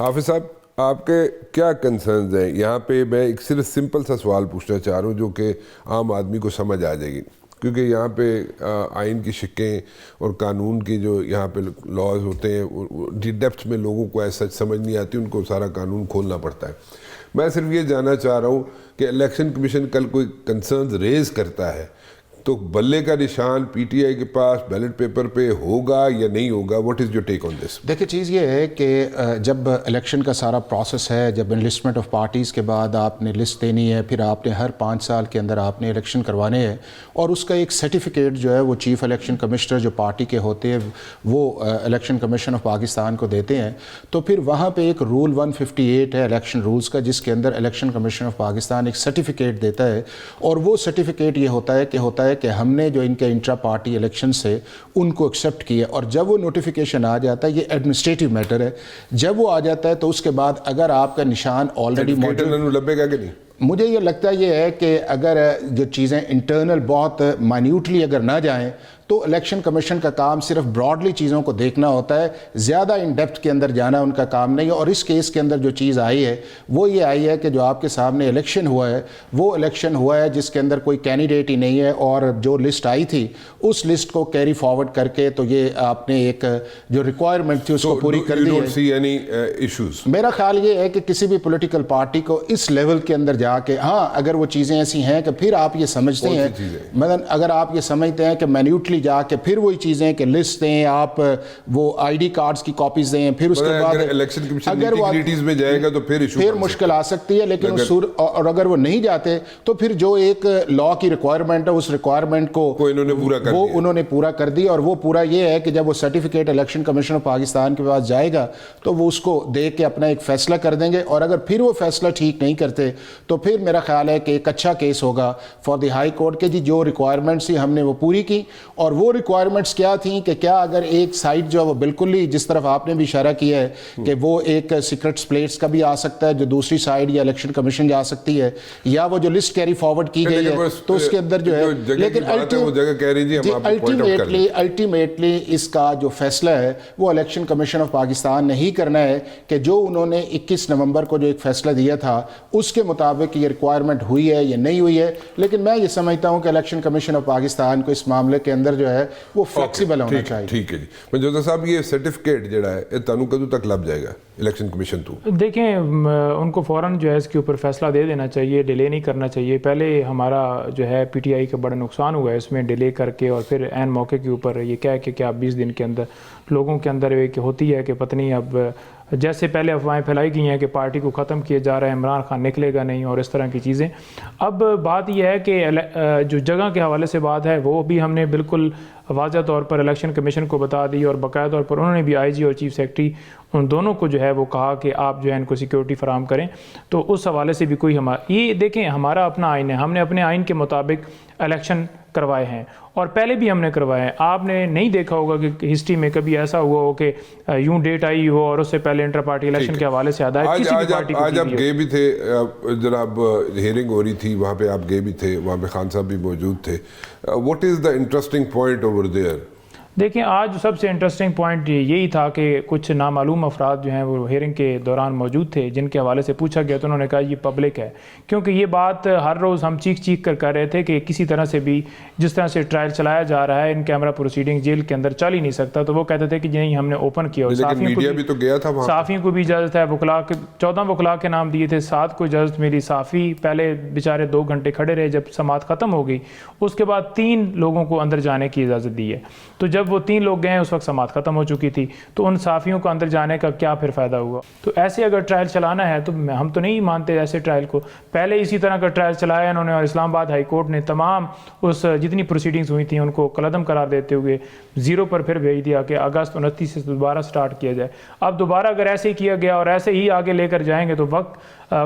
حافظ صاحب آپ کے کیا کنسرنز ہیں یہاں پہ؟ میں ایک صرف سمپل سا سوال پوچھنا چاہ رہا ہوں جو کہ عام آدمی کو سمجھ آ جائے گی، کیونکہ یہاں پہ آئین کی شقیں اور قانون کی جو یہاں پہ لاز ہوتے ہیں ڈیپتھ میں لوگوں کو ایسا سمجھ نہیں آتی، ان کو سارا قانون کھولنا پڑتا ہے۔ میں صرف یہ جاننا چاہ رہا ہوں کہ الیکشن کمیشن کل کوئی کنسرنز ریز کرتا ہے تو بلے کا نشان پی ٹی آئی کے پاس بیلٹ پیپر پہ ہوگا یا نہیں ہوگا؟ واٹ از یور ٹیک آن دس؟ دیکھیں چیز یہ ہے کہ جب الیکشن کا سارا پروسیس ہے، جب انلسٹمنٹ آف پارٹیز کے بعد آپ نے لسٹ دینی ہے، پھر آپ نے ہر 5 سال کے اندر آپ نے الیکشن کروانے ہیں، اور اس کا ایک سرٹیفکیٹ جو ہے وہ چیف الیکشن کمشنر جو پارٹی کے ہوتے ہیں وہ الیکشن کمیشن آف پاکستان کو دیتے ہیں، تو پھر وہاں پہ ایک رول 158 ہے الیکشن رولز کا، جس کے اندر الیکشن کمیشن آف پاکستان ایک سرٹیفکیٹ دیتا ہے، اور وہ سرٹیفکیٹ یہ ہوتا ہے کہ ہم نے جو ان کے انٹرا پارٹی الیکشن سے ان کو ایکسیپٹ کیا، اور جب وہ نوٹیفیکیشن آ جاتا ہے، یہ ایڈمنسٹریٹو میٹر ہے، جب وہ آ جاتا ہے تو اس کے بعد اگر آپ کا نشان آلریڈی موجود، لبے گا کہ نہیں؟ مجھے یہ لگتا ہے یہ ہے کہ اگر جو چیزیں انٹرنل بہت مائنیوٹلی اگر نہ جائیں تو الیکشن کمیشن کا کام صرف براڈلی چیزوں کو دیکھنا ہوتا ہے، زیادہ ان ڈیپتھ کے اندر جانا ان کا کام نہیں ہے۔ اور اس کیس کے اندر جو چیز آئی ہے وہ یہ آئی ہے کہ جو آپ کے سامنے الیکشن ہوا ہے وہ الیکشن ہوا ہے جس کے اندر کوئی کینڈیڈیٹ ہی نہیں ہے، اور جو لسٹ آئی تھی اس لسٹ کو کیری فارورڈ کر کے تو یہ آپ نے ایک جو ریکوائرمنٹ تھی اس کو پوری کر دی ہے۔ میرا خیال یہ ہے کہ کسی بھی پولیٹیکل پارٹی کو اس لیول کے اندر جا کے، ہاں اگر وہ چیزیں ایسی ہیں کہ پھر آپ یہ سمجھتے ہیں، مثلا اگر آپ یہ سمجھتے ہیں کہ مینیوٹلی جا کے پھر وہی چیزیں کہ لسٹ دیں، آپ وہ آئی ڈی کارڈز کی کاپیز دیں، پھر اس کے بعد الیکشن کمیشن نیٹیگریٹیز میں جائے گا تو پھر مشکل آ سکتی ہے، لیکن اور اگر وہ نہیں جاتے تو پھر جو ایک لا کی ریکوائرمنٹ ہے اس ریکوائرمنٹ کو انہوں نے پورا کر دی، اور وہ پورا یہ ہے کہ جب وہ certificate election commission of Pakistan کے پاس جائے گا تو وہ اس کو دیکھ کے اپنا ایک فیصلہ کر دیں گے، اور اگر پھر وہ فیصلہ ٹھیک نہیں کرتے تو پھر میرا خیال ہے کہ ایک اچھا کیس ہوگا فار دی ہائی کورٹ کہ جی جو ریکوائرمنٹس ہی ہم نے وہ پوری کی، اور وہ ریکوائرمنٹس کیا تھیں کہ کیا اگر ایک سائٹ جو ہے وہ بالکل ہی جس طرف آپ نے بھی اشارہ کیا ہے کہ وہ ایک سیکرٹس پلیٹس کا بھی آ سکتا ہے جو دوسری سائٹ یا الیکشن کمیشن جا سکتی ہے، یا وہ جو لسٹ کیری فارورڈ کی گئی ہے تو اس کے اندر جو ہے، لیکن الٹیمیٹلی اس کا جو فیصلہ ہے وہ الیکشن کمیشن آف پاکستان نے ہی کرنا ہے کہ جو انہوں نے 21 نومبر کو جو ایک فیصلہ دیا تھا اس کے مطابق یہ ریکوائرمنٹ ہوئی ہے یا نہیں ہوئی ہے۔ لیکن میں یہ سمجھتا ہوں کہ الیکشن کمیشن آف پاکستان کو اس معاملے کے اندر جو ہے وہ فلیکسیبل ہونا چاہیے۔ ٹھیک ہے جی منجوتا صاحب، یہ سرٹیفکیٹ جڑا ہے تانوں کدوں تک لب جائے گا الیکشن کمیشن تو؟ دیکھیں ان کو فوراً جو ہے اس کے اوپر فیصلہ دے دینا چاہیے، ڈیلے نہیں کرنا چاہیے۔ پہلے ہمارا جو ہے پی ٹی آئی کا بڑا نقصان ہوا ہے اس میں ڈیلے کر کے، اور پھر عین موقع کے اوپر یہ کہہ کے کہ آپ 20 دن کے اندر لوگوں کے اندر ایک ہوتی ہے کہ پتہ نہیں اب جیسے پہلے افواہیں پھیلائی گئی ہیں کہ پارٹی کو ختم کیا جا رہا ہے، عمران خان نکلے گا نہیں، اور اس طرح کی چیزیں۔ اب بات یہ ہے کہ جو جگہ کے حوالے سے بات ہے وہ بھی ہم نے بالکل واضح طور پر الیکشن کمیشن کو بتا دی، اور باقاعدہ طور پر انہوں نے بھی آئی جی اور چیف سیکرٹری ان دونوں کو جو ہے وہ کہا کہ آپ جو ہے ان کو سیکیورٹی فراہم کریں۔ تو اس حوالے سے بھی کوئی یہ دیکھیں ہمارا اپنا آئین ہے، ہم نے اپنے آئین کے مطابق الیکشن کروائے ہیں، اور پہلے بھی ہم نے کروائے ہیں۔ آپ نے نہیں دیکھا ہوگا کہ ہسٹری میں کبھی ایسا ہوا ہو کہ یوں ڈیٹ آئی ہو اور اس سے پہلے انٹر پارٹی الیکشن کے حوالے سے ہدایت کسی بھی پارٹی کو آج آپ گئے بھی تھے جناب، ہیئرنگ ہو رہی تھی وہاں پہ، آپ گئے بھی تھے، وہاں پہ خان صاحب بھی موجود تھے۔ What is the interesting point over there? دیکھیں آج سب سے انٹرسٹنگ پوائنٹ یہی تھا کہ کچھ نامعلوم افراد جو ہیں وہ ہیئرنگ کے دوران موجود تھے، جن کے حوالے سے پوچھا گیا تو انہوں نے کہا یہ پبلک ہے، کیونکہ یہ بات ہر روز ہم چیخ کر کہہ رہے تھے کہ کسی طرح سے بھی جس طرح سے ٹرائل چلایا جا رہا ہے ان کیمرہ پروسیڈنگ جیل کے اندر چل ہی نہیں سکتا، تو وہ کہتے تھے کہ نہیں ہم نے اوپن کیا، اور صحافیوں کو بھی اجازت ہے، 14 وکلاء کے نام دیے تھے، 7 کو اجازت ملی، صحافی پہلے بیچارے 2 گھنٹے کھڑے رہے جب سماعت ختم ہو گئی، اس کے بعد 3 لوگوں کو اندر جانے کی اجازت دی ہے، تو جب وہ 3 لوگ گئے اس وقت سماعت ختم ہو چکی تھی، تو ان صحافیوں کو اندر جانے کا کیا پھر فائدہ ہوا؟ تو ایسے اگر ٹرائل چلانا ہے تو ہم تو نہیں مانتے ایسے ٹرائل کو۔ پہلے اسی طرح کا ٹرائل چلایا انہوں نے، اور اسلام آباد ہائی کورٹ نے تمام اس جتنی پروسیڈنگز ہوئی تھیں ان کو کالعدم قرار دیتے ہوئے 0 پر پھر بھیج دیا کہ اگست 29 سے دوبارہ سٹارٹ کیا جائے۔ اب دوبارہ اگر ایسے ہی کیا گیا اور ایسے ہی آگے لے کر جائیں گے تو وقت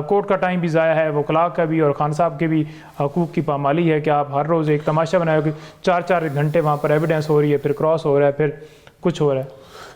کورٹ کا ٹائم بھی ضائع ہے، وکلاء کا بھی، اور خان صاحب کے بھی حقوق کی پامالی ہے کہ آپ ہر روز ایک تماشا بنائے کہ 4 گھنٹے وہاں پر ایویڈنس ہو رہی ہے، پھر کراس ہو رہا ہے، پھر کچھ ہو رہا ہے۔